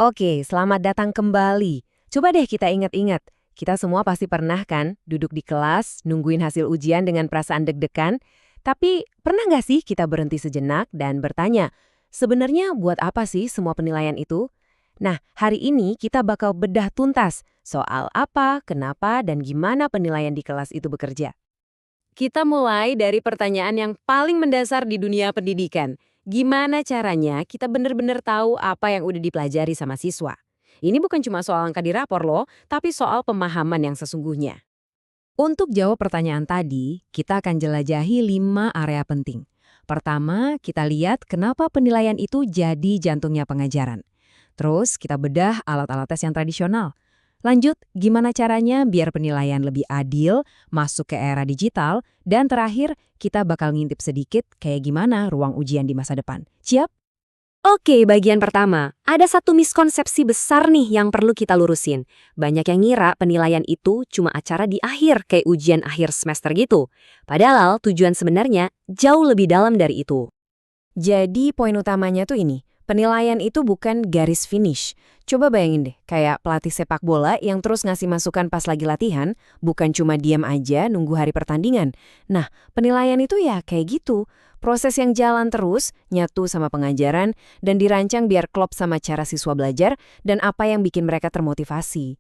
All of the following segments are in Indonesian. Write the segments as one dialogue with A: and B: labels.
A: Oke, selamat datang kembali. Coba deh kita ingat-ingat. Kita semua pasti pernah kan duduk di kelas, nungguin hasil ujian dengan perasaan deg-degan. Tapi pernah nggak sih kita berhenti sejenak dan bertanya, sebenarnya buat apa sih semua penilaian itu? Nah, hari ini kita bakal bedah tuntas soal apa, kenapa, dan gimana penilaian di kelas itu bekerja. Kita mulai dari pertanyaan yang paling mendasar di dunia pendidikan. Gimana caranya kita benar-benar tahu apa yang udah dipelajari sama siswa? Ini bukan cuma soal angka di rapor loh, tapi soal pemahaman yang sesungguhnya. Untuk jawab pertanyaan tadi, kita akan jelajahi 5 area penting. Pertama, kita lihat kenapa penilaian itu jadi jantungnya pengajaran. Terus, kita bedah alat-alat tes yang tradisional. Lanjut, gimana caranya biar penilaian lebih adil, masuk ke era digital, dan terakhir, kita bakal ngintip sedikit kayak gimana ruang ujian di masa depan. Siap? Oke, bagian pertama. Ada satu miskonsepsi besar nih yang perlu kita lurusin. Banyak yang ngira penilaian itu cuma acara di akhir, kayak ujian akhir semester gitu. Padahal tujuan sebenarnya jauh lebih dalam dari itu. Jadi poin utamanya tuh ini, penilaian itu bukan garis finish. Coba bayangin deh, kayak pelatih sepak bola yang terus ngasih masukan pas lagi latihan, bukan cuma diam aja nunggu hari pertandingan. Nah, penilaian itu ya kayak gitu. Proses yang jalan terus, nyatu sama pengajaran, dan dirancang biar klop sama cara siswa belajar dan apa yang bikin mereka termotivasi.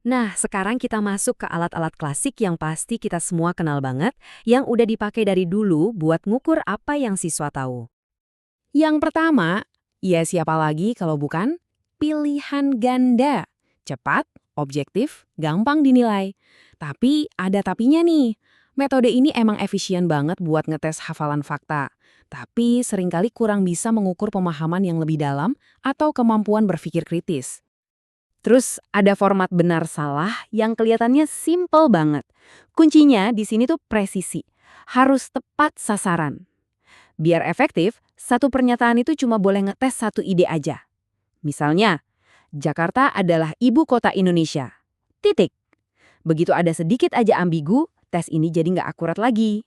A: Nah, sekarang kita masuk ke alat-alat klasik yang pasti kita semua kenal banget, yang udah dipakai dari dulu buat ngukur apa yang siswa tahu. Yang pertama, ya siapa lagi kalau bukan pilihan ganda. Cepat, objektif, gampang dinilai. Tapi ada tapinya nih. Metode ini emang efisien banget buat ngetes hafalan fakta. Tapi seringkali kurang bisa mengukur pemahaman yang lebih dalam atau kemampuan berpikir kritis. Terus ada format benar salah yang kelihatannya simple banget. Kuncinya di sini tuh presisi. Harus tepat sasaran. Biar efektif, satu pernyataan itu cuma boleh ngetes satu ide aja. Misalnya, Jakarta adalah ibu kota Indonesia. Titik. Begitu ada sedikit aja ambigu, tes ini jadi nggak akurat lagi.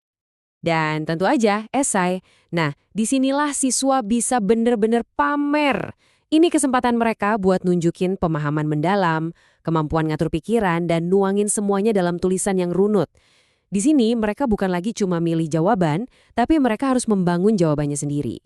A: Dan tentu aja, esai. Nah, disinilah siswa bisa bener-bener pamer. Ini kesempatan mereka buat nunjukin pemahaman mendalam, kemampuan ngatur pikiran, dan nuangin semuanya dalam tulisan yang runut. Di sini mereka bukan lagi cuma milih jawaban, tapi mereka harus membangun jawabannya sendiri.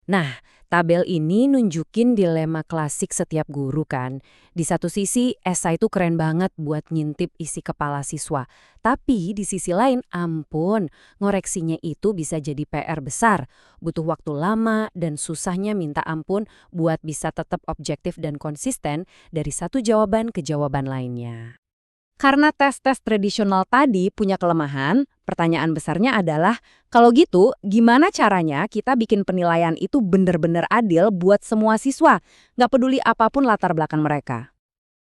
A: Nah, tabel ini nunjukin dilema klasik setiap guru kan. Di satu sisi, esai itu keren banget buat ngintip isi kepala siswa. Tapi di sisi lain, ampun, ngoreksinya itu bisa jadi PR besar. Butuh waktu lama dan susahnya minta ampun buat bisa tetap objektif dan konsisten dari satu jawaban ke jawaban lainnya. Karena tes-tes tradisional tadi punya kelemahan, pertanyaan besarnya adalah, kalau gitu gimana caranya kita bikin penilaian itu benar-benar adil buat semua siswa, nggak peduli apapun latar belakang mereka.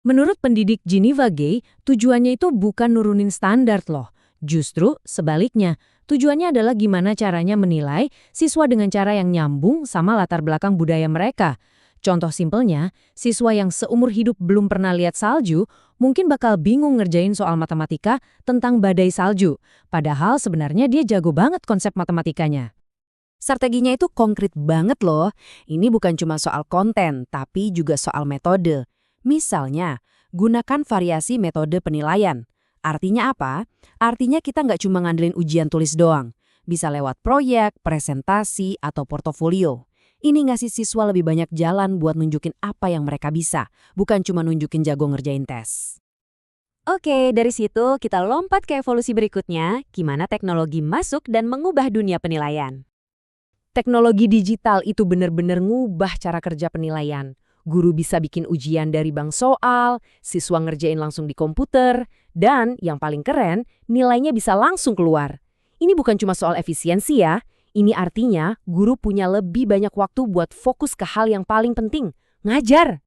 A: Menurut pendidik Geneva Gay, tujuannya itu bukan nurunin standar loh. Justru sebaliknya, tujuannya adalah gimana caranya menilai siswa dengan cara yang nyambung sama latar belakang budaya mereka. Contoh simpelnya, siswa yang seumur hidup belum pernah lihat salju mungkin bakal bingung ngerjain soal matematika tentang badai salju, padahal sebenarnya dia jago banget konsep matematikanya. Strateginya itu konkret banget loh. Ini bukan cuma soal konten, tapi juga soal metode. Misalnya, gunakan variasi metode penilaian. Artinya apa? Artinya kita nggak cuma ngandelin ujian tulis doang. Bisa lewat proyek, presentasi, atau portofolio. Ini ngasih siswa lebih banyak jalan buat nunjukin apa yang mereka bisa, bukan cuma nunjukin jago ngerjain tes. Oke, dari situ kita lompat ke evolusi berikutnya, gimana teknologi masuk dan mengubah dunia penilaian. Teknologi digital itu benar-benar ngubah cara kerja penilaian. Guru bisa bikin ujian dari bank soal, siswa ngerjain langsung di komputer, dan yang paling keren, nilainya bisa langsung keluar. Ini bukan cuma soal efisiensi ya, ini artinya guru punya lebih banyak waktu buat fokus ke hal yang paling penting, ngajar.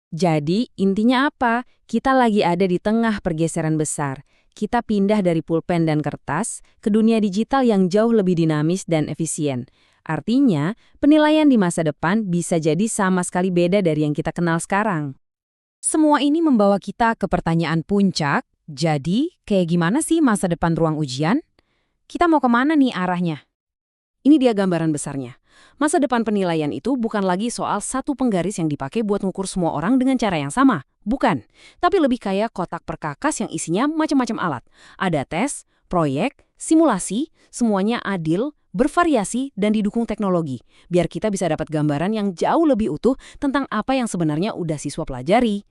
A: Jadi intinya apa? Kita lagi ada di tengah pergeseran besar. Kita pindah dari pulpen dan kertas ke dunia digital yang jauh lebih dinamis dan efisien. Artinya, penilaian di masa depan bisa jadi sama sekali beda dari yang kita kenal sekarang. Semua ini membawa kita ke pertanyaan puncak, jadi kayak gimana sih masa depan ruang ujian? Kita mau kemana nih arahnya? Ini dia gambaran besarnya.
B: Masa depan penilaian itu bukan lagi soal satu penggaris yang dipakai buat ngukur semua orang dengan cara yang sama. Bukan. Tapi lebih kayak kotak perkakas yang isinya macam-macam alat. Ada tes, proyek, simulasi, semuanya adil, bervariasi, dan didukung teknologi. Biar kita bisa dapat gambaran yang jauh lebih utuh tentang apa yang sebenarnya udah siswa pelajari.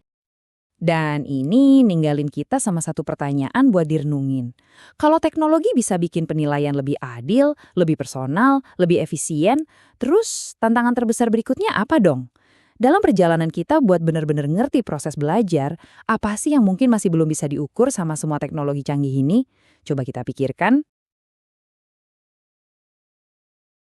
C: Dan ini ninggalin kita sama satu pertanyaan buat direnungin. Kalau teknologi bisa bikin penilaian lebih adil, lebih personal, lebih efisien, terus tantangan terbesar berikutnya apa dong? Dalam perjalanan kita buat benar-benar ngerti proses belajar, apa sih yang mungkin masih belum bisa diukur sama semua teknologi canggih ini? Coba kita pikirkan.